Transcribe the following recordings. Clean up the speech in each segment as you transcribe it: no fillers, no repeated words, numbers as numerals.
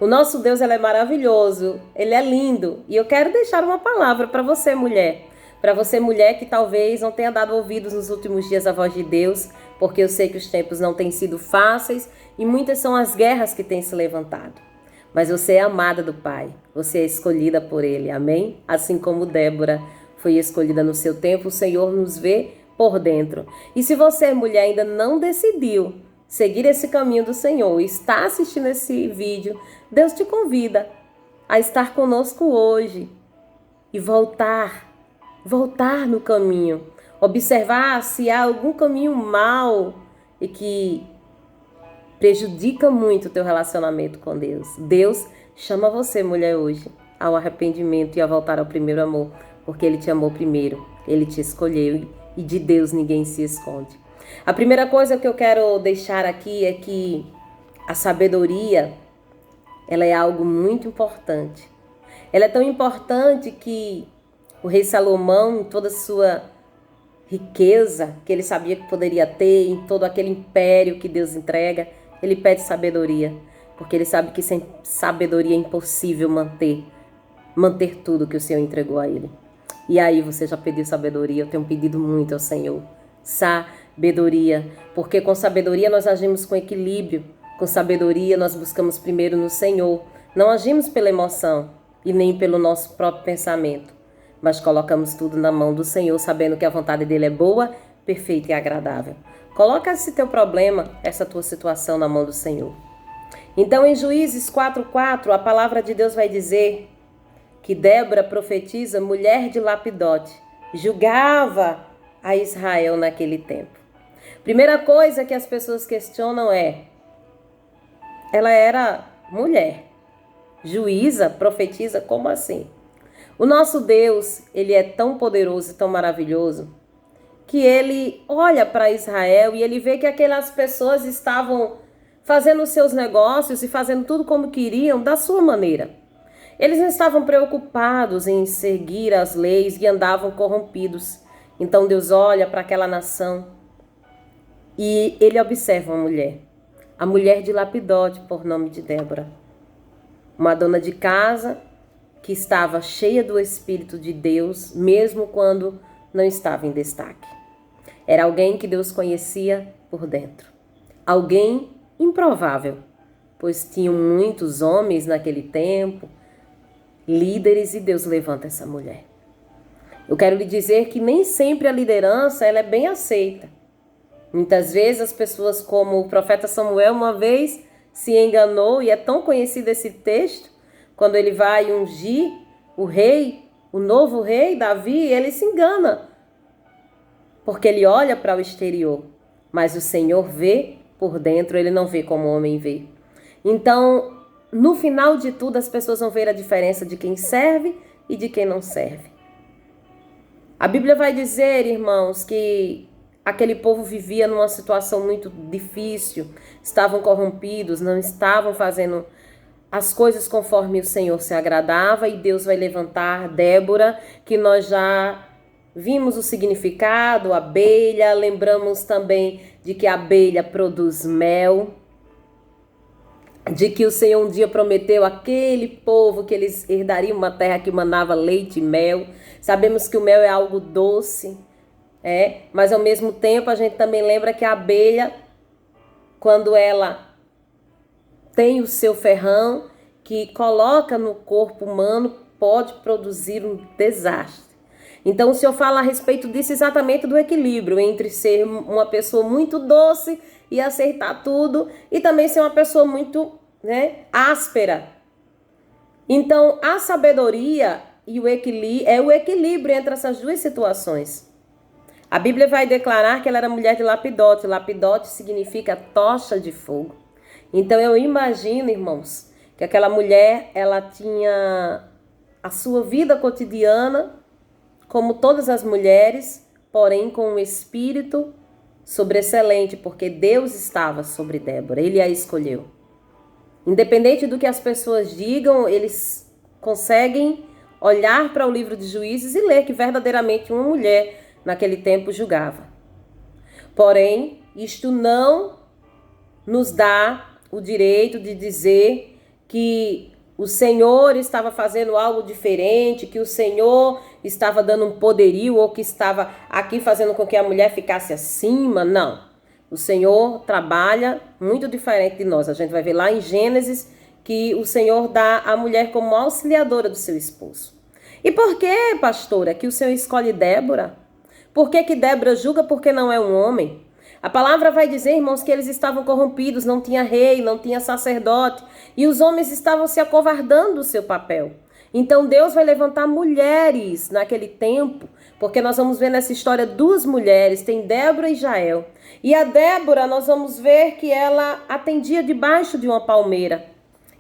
O nosso Deus, ele é maravilhoso, ele é lindo. E eu quero deixar uma palavra para você, mulher. Para você, mulher, que talvez não tenha dado ouvidos nos últimos dias à voz de Deus, porque eu sei que os tempos não têm sido fáceis e muitas são as guerras que têm se levantado. Mas você é amada do Pai, você é escolhida por Ele, amém? Assim como Débora foi escolhida no seu tempo, o Senhor nos vê por dentro. E se você, mulher, ainda não decidiu seguir esse caminho do Senhor, está assistindo esse vídeo, Deus te convida a estar conosco hoje e voltar no caminho, observar se há algum caminho mau e que prejudica muito o teu relacionamento com Deus. Deus chama você, mulher, hoje ao arrependimento e a voltar ao primeiro amor, porque Ele te amou primeiro, Ele te escolheu e de Deus ninguém se esconde. A primeira coisa que eu quero deixar aqui é que a sabedoria, ela é algo muito importante. Ela é tão importante que o rei Salomão, em toda a sua riqueza que ele sabia que poderia ter, em todo aquele império que Deus entrega, ele pede sabedoria, porque ele sabe que sem sabedoria é impossível manter tudo que o Senhor entregou a ele. E aí, você já pediu sabedoria? Eu tenho pedido muito ao Senhor. Sabedoria, porque com sabedoria nós agimos com equilíbrio, com sabedoria nós buscamos primeiro no Senhor, não agimos pela emoção e nem pelo nosso próprio pensamento, mas colocamos tudo na mão do Senhor, sabendo que a vontade dele é boa, perfeita e agradável. Coloca esse teu problema, essa tua situação na mão do Senhor. Então, em Juízes 4:4, a palavra de Deus vai dizer que Débora, profetiza, mulher de Lapidote, julgava a Israel naquele tempo. Primeira coisa que as pessoas questionam é: ela era mulher, juíza, profetiza, como assim? O nosso Deus, ele é tão poderoso e tão maravilhoso que ele olha para Israel e ele vê que aquelas pessoas estavam fazendo os seus negócios e fazendo tudo como queriam, da sua maneira. Eles não estavam preocupados em seguir as leis e andavam corrompidos. Então Deus olha para aquela nação e ele observa uma mulher. A mulher de Lapidote, por nome de Débora. Uma dona de casa que estava cheia do Espírito de Deus, mesmo quando não estava em destaque. Era alguém que Deus conhecia por dentro. Alguém improvável, pois tinham muitos homens naquele tempo, líderes, e Deus levanta essa mulher. Eu quero lhe dizer que nem sempre a liderança ela é bem aceita. Muitas vezes as pessoas, como o profeta Samuel uma vez se enganou, e é tão conhecido esse texto, quando ele vai ungir o rei, o novo rei Davi, ele se engana, porque ele olha para o exterior, mas o Senhor vê por dentro, ele não vê como o homem vê. Então, no final de tudo, as pessoas vão ver a diferença de quem serve e de quem não serve. A Bíblia vai dizer, irmãos, que aquele povo vivia numa situação muito difícil, estavam corrompidos, não estavam fazendo as coisas conforme o Senhor se agradava, e Deus vai levantar Débora, que nós já vimos o significado, abelha, lembramos também de que a abelha produz mel, de que o Senhor um dia prometeu àquele povo que eles herdariam uma terra que manava leite e mel. Sabemos que o mel é algo doce, mas ao mesmo tempo a gente também lembra que a abelha, quando ela tem o seu ferrão que coloca no corpo humano, pode produzir um desastre. Então o Senhor fala a respeito disso, exatamente do equilíbrio entre ser uma pessoa muito doce e aceitar tudo, e também ser uma pessoa muito, áspera. Então a sabedoria e o equilíbrio entre essas duas situações. A Bíblia vai declarar que ela era mulher de Lapidote. Lapidote significa tocha de fogo. Então eu imagino, irmãos, que aquela mulher, ela tinha a sua vida cotidiana, como todas as mulheres, porém com um espírito sobreexcelente, porque Deus estava sobre Débora, ele a escolheu. Independente do que as pessoas digam, eles conseguem olhar para o livro de Juízes e ler que verdadeiramente uma mulher naquele tempo julgava. Porém, isto não nos dá o direito de dizer que o Senhor estava fazendo algo diferente, que o Senhor estava dando um poderio ou que estava aqui fazendo com que a mulher ficasse acima. Não. O Senhor trabalha muito diferente de nós. A gente vai ver lá em Gênesis que o Senhor dá a mulher como auxiliadora do seu esposo. E por que, pastora, que o Senhor escolhe Débora? Por que Débora julga porque não é um homem? A palavra vai dizer, irmãos, que eles estavam corrompidos, não tinha rei, não tinha sacerdote, e os homens estavam se acovardando do seu papel. Então Deus vai levantar mulheres naquele tempo, porque nós vamos ver nessa história duas mulheres, tem Débora e Jael. E a Débora, nós vamos ver que ela atendia debaixo de uma palmeira.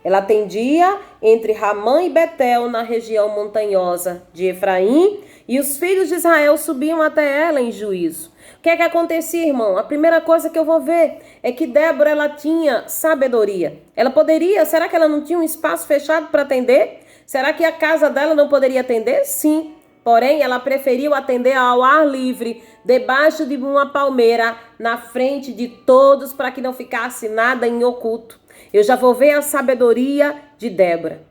Ela atendia entre Ramã e Betel, na região montanhosa de Efraim, e os filhos de Israel subiam até ela em juízo. O que é que acontecia, irmão? A primeira coisa que eu vou ver é que Débora, ela tinha sabedoria. Ela poderia, será que ela não tinha um espaço fechado para atender? Será que a casa dela não poderia atender? Sim. Porém, ela preferiu atender ao ar livre, debaixo de uma palmeira, na frente de todos, para que não ficasse nada em oculto. Eu já vou ver a sabedoria de Débora.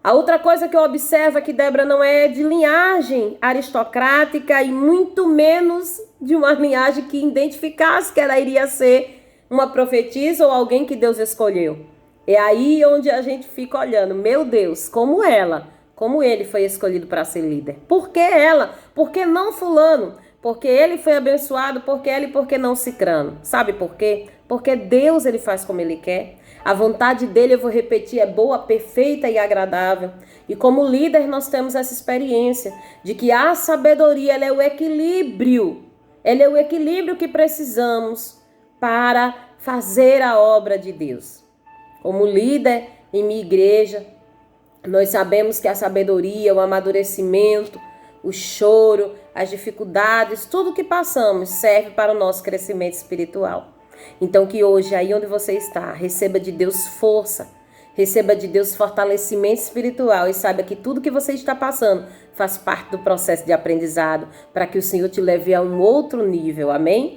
A outra coisa que eu observo é que Débora não é de linhagem aristocrática e muito menos de uma linhagem que identificasse que ela iria ser uma profetisa ou alguém que Deus escolheu. É aí onde a gente fica olhando, meu Deus, como ele foi escolhido para ser líder. Por que ela? Por que não fulano? Porque ele foi abençoado, porque ela e porque não Cicrano. Sabe por quê? Porque Deus, ele faz como ele quer. A vontade dele, eu vou repetir, é boa, perfeita e agradável. E como líder, nós temos essa experiência de que a sabedoria, ela é o equilíbrio. Ela é o equilíbrio que precisamos para fazer a obra de Deus. Como líder em minha igreja, nós sabemos que a sabedoria, o amadurecimento, o choro, as dificuldades, tudo que passamos serve para o nosso crescimento espiritual. Então que hoje, aí onde você está, receba de Deus força, receba de Deus fortalecimento espiritual e saiba que tudo que você está passando faz parte do processo de aprendizado para que o Senhor te leve a um outro nível, amém?